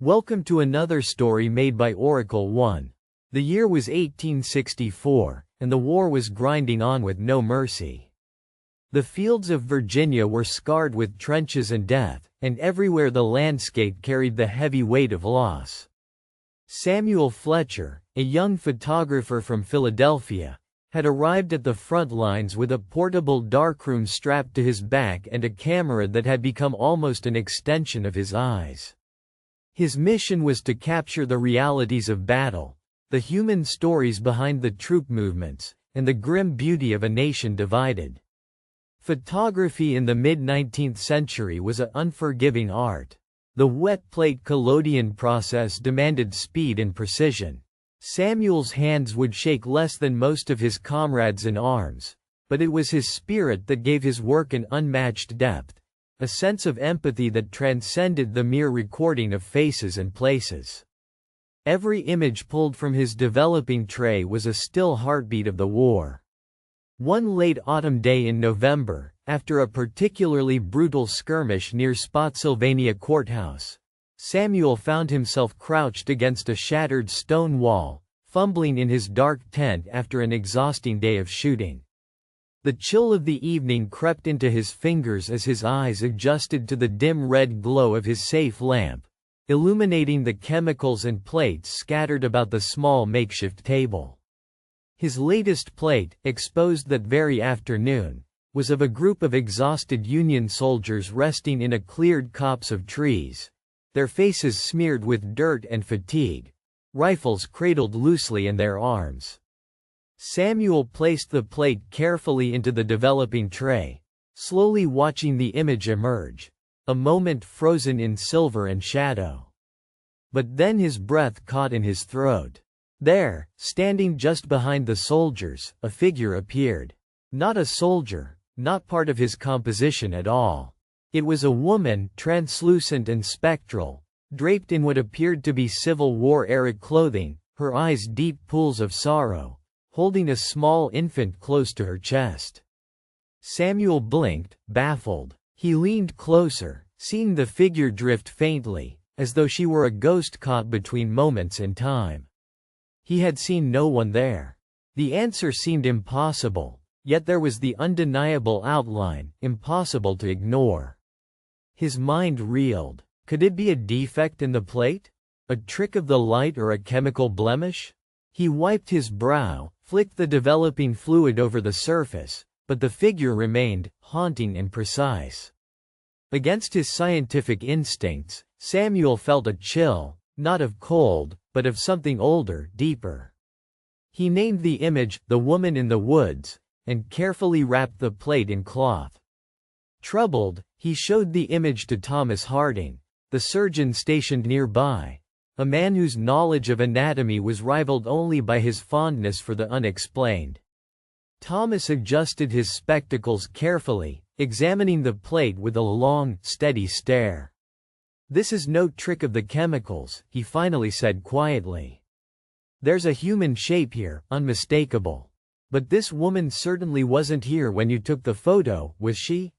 Welcome to another story made by Oracle One. The year was 1864, and the war was grinding on with no mercy. The fields of Virginia were scarred with trenches and death, and everywhere the landscape carried the heavy weight of loss. Samuel Fletcher, a young photographer from Philadelphia, had arrived at the front lines with a portable darkroom strapped to his back and a camera that had become almost an extension of his eyes. His mission was to capture the realities of battle, the human stories behind the troop movements, and the grim beauty of a nation divided. Photography in the mid-19th century was an unforgiving art. The wet plate collodion process demanded speed and precision. Samuel's hands would shake less than most of his comrades in arms, but it was his spirit that gave his work an unmatched depth, a sense of empathy that transcended the mere recording of faces and places. Every image pulled from his developing tray was a still heartbeat of the war. One late autumn day in November, after a particularly brutal skirmish near Spotsylvania Courthouse, Samuel found himself crouched against a shattered stone wall, fumbling in his dark tent after an exhausting day of shooting. The chill of the evening crept into his fingers as his eyes adjusted to the dim red glow of his safe lamp, illuminating the chemicals and plates scattered about the small makeshift table. His latest plate, exposed that very afternoon, was of a group of exhausted Union soldiers resting in a cleared copse of trees, their faces smeared with dirt and fatigue, rifles cradled loosely in their arms. Samuel placed the plate carefully into the developing tray, slowly watching the image emerge, a moment frozen in silver and shadow. But then his breath caught in his throat. There, standing just behind the soldiers, a figure appeared. Not a soldier, not part of his composition at all. It was a woman, translucent and spectral, draped in what appeared to be Civil War-era clothing, her eyes deep pools of sorrow, holding a small infant close to her chest. Samuel blinked, baffled. He leaned closer, seeing the figure drift faintly, as though she were a ghost caught between moments in time. He had seen no one there. The answer seemed impossible, yet there was the undeniable outline, impossible to ignore. His mind reeled. Could it be a defect in the plate? A trick of the light or a chemical blemish? He wiped his brow, flicked the developing fluid over the surface, but the figure remained, haunting and precise. Against his scientific instincts, Samuel felt a chill, not of cold, but of something older, deeper. He named the image, "The Woman in the Woods," and carefully wrapped the plate in cloth. Troubled, he showed the image to Thomas Harding, the surgeon stationed nearby, a man whose knowledge of anatomy was rivaled only by his fondness for the unexplained. Thomas adjusted his spectacles carefully, examining the plate with a long, steady stare. "This is no trick of the chemicals," he finally said quietly. "There's a human shape here, unmistakable. But this woman certainly wasn't here when you took the photo, was she?"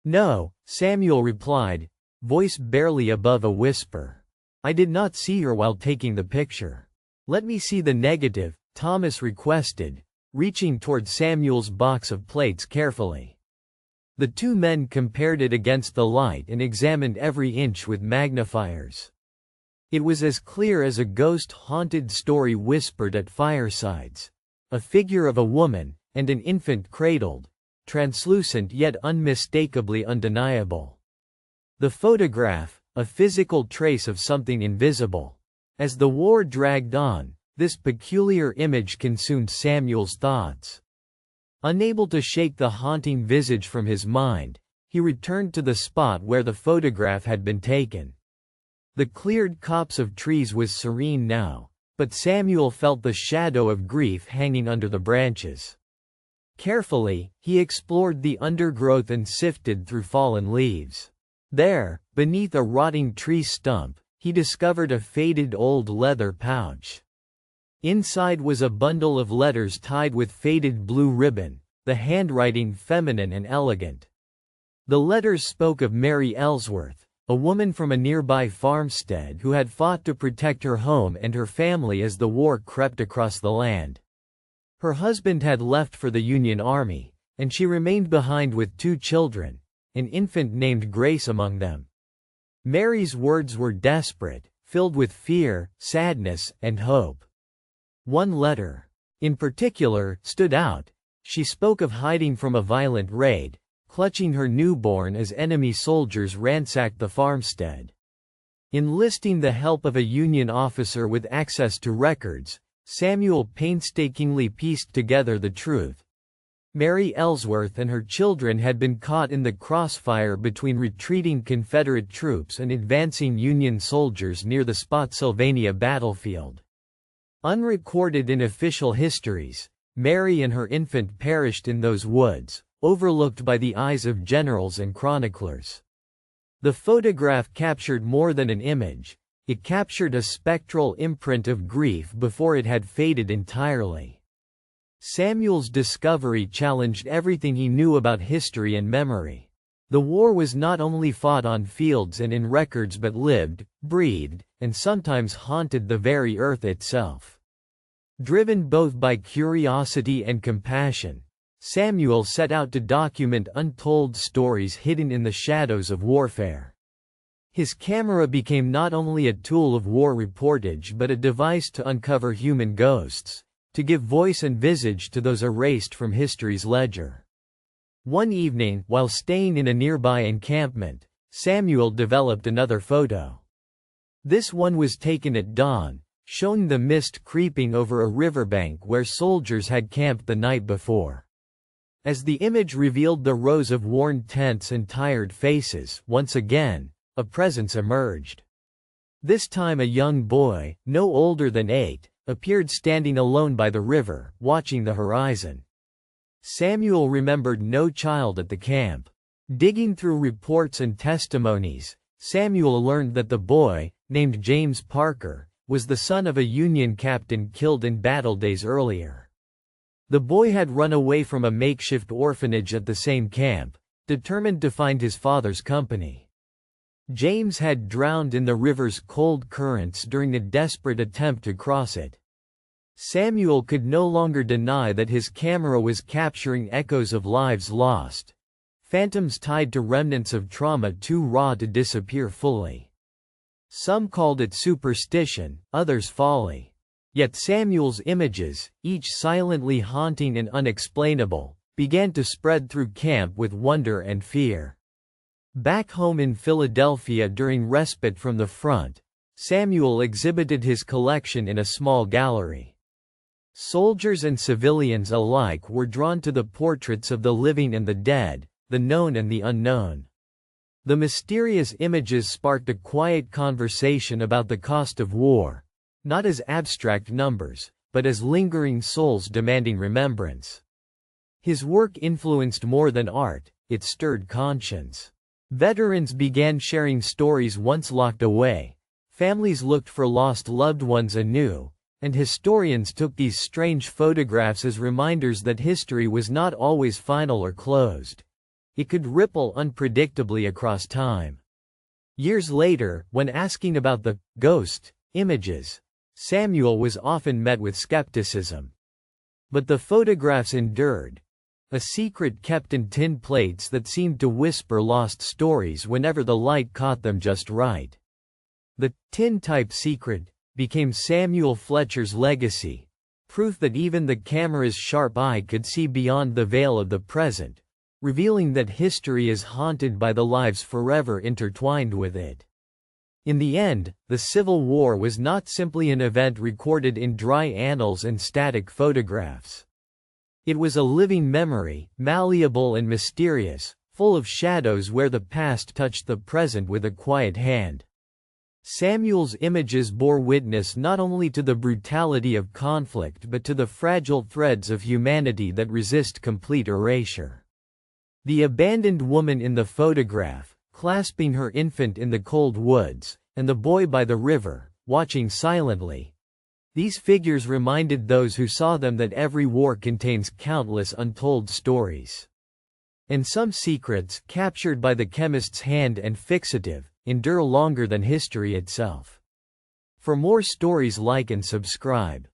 "No," Samuel replied, voice barely above a whisper. "I did not see her while taking the picture." "Let me see the negative," Thomas requested, reaching toward Samuel's box of plates carefully. The two men compared it against the light and examined every inch with magnifiers. It was as clear as a ghost-haunted story whispered at firesides. A figure of a woman, and an infant cradled, translucent yet unmistakably undeniable. The photograph, a physical trace of something invisible. As the war dragged on, this peculiar image consumed Samuel's thoughts. Unable to shake the haunting visage from his mind, he returned to the spot where the photograph had been taken. The cleared copse of trees was serene now, but Samuel felt the shadow of grief hanging under the branches. Carefully, he explored the undergrowth and sifted through fallen leaves. There, beneath a rotting tree stump, he discovered a faded old leather pouch. Inside was a bundle of letters tied with faded blue ribbon, the handwriting feminine and elegant. The letters spoke of Mary Ellsworth, a woman from a nearby farmstead who had fought to protect her home and her family as the war crept across the land. Her husband had left for the Union Army, and she remained behind with 2 children, an infant named Grace among them. Mary's words were desperate, filled with fear, sadness, and hope. One letter, in particular, stood out. She spoke of hiding from a violent raid, clutching her newborn as enemy soldiers ransacked the farmstead. Enlisting the help of a Union officer with access to records, Samuel painstakingly pieced together the truth. Mary Ellsworth and her children had been caught in the crossfire between retreating Confederate troops and advancing Union soldiers near the Spotsylvania battlefield. Unrecorded in official histories, Mary and her infant perished in those woods, overlooked by the eyes of generals and chroniclers. The photograph captured more than an image, it captured a spectral imprint of grief before it had faded entirely. Samuel's discovery challenged everything he knew about history and memory. The war was not only fought on fields and in records but lived, breathed, and sometimes haunted the very earth itself. Driven both by curiosity and compassion, Samuel set out to document untold stories hidden in the shadows of warfare. His camera became not only a tool of war reportage but a device to uncover human ghosts, to give voice and visage to those erased from history's ledger. One evening, while staying in a nearby encampment, Samuel developed another photo. This one was taken at dawn, showing the mist creeping over a riverbank where soldiers had camped the night before. As the image revealed the rows of worn tents and tired faces, once again, a presence emerged. This time a young boy, no older than 8, appeared standing alone by the river, watching the horizon. Samuel remembered no child at the camp. Digging through reports and testimonies, Samuel learned that the boy, named James Parker, was the son of a Union captain killed in battle days earlier. The boy had run away from a makeshift orphanage at the same camp, determined to find his father's company. James had drowned in the river's cold currents during a desperate attempt to cross it. Samuel could no longer deny that his camera was capturing echoes of lives lost, phantoms tied to remnants of trauma too raw to disappear fully. Some called it superstition, others folly. Yet Samuel's images, each silently haunting and unexplainable, began to spread through camp with wonder and fear. Back home in Philadelphia during respite from the front, Samuel exhibited his collection in a small gallery. Soldiers and civilians alike were drawn to the portraits of the living and the dead, the known and the unknown. The mysterious images sparked a quiet conversation about the cost of war, not as abstract numbers, but as lingering souls demanding remembrance. His work influenced more than art, it stirred conscience. Veterans began sharing stories once locked away, families looked for lost loved ones anew, and historians took these strange photographs as reminders that history was not always final or closed. It could ripple unpredictably across time. Years later, when asking about the ghost images, Samuel was often met with skepticism. But the photographs endured, a secret kept in tin plates that seemed to whisper lost stories whenever the light caught them just right. The tin-type secret became Samuel Fletcher's legacy, proof that even the camera's sharp eye could see beyond the veil of the present, revealing that history is haunted by the lives forever intertwined with it. In the end, the Civil War was not simply an event recorded in dry annals and static photographs. It was a living memory, malleable and mysterious, full of shadows where the past touched the present with a quiet hand. Samuel's images bore witness not only to the brutality of conflict but to the fragile threads of humanity that resist complete erasure. The abandoned woman in the photograph, clasping her infant in the cold woods, and the boy by the river, watching silently. These figures reminded those who saw them that every war contains countless untold stories. And some secrets, captured by the chemist's hand and fixative, endure longer than history itself. For more stories, like and subscribe.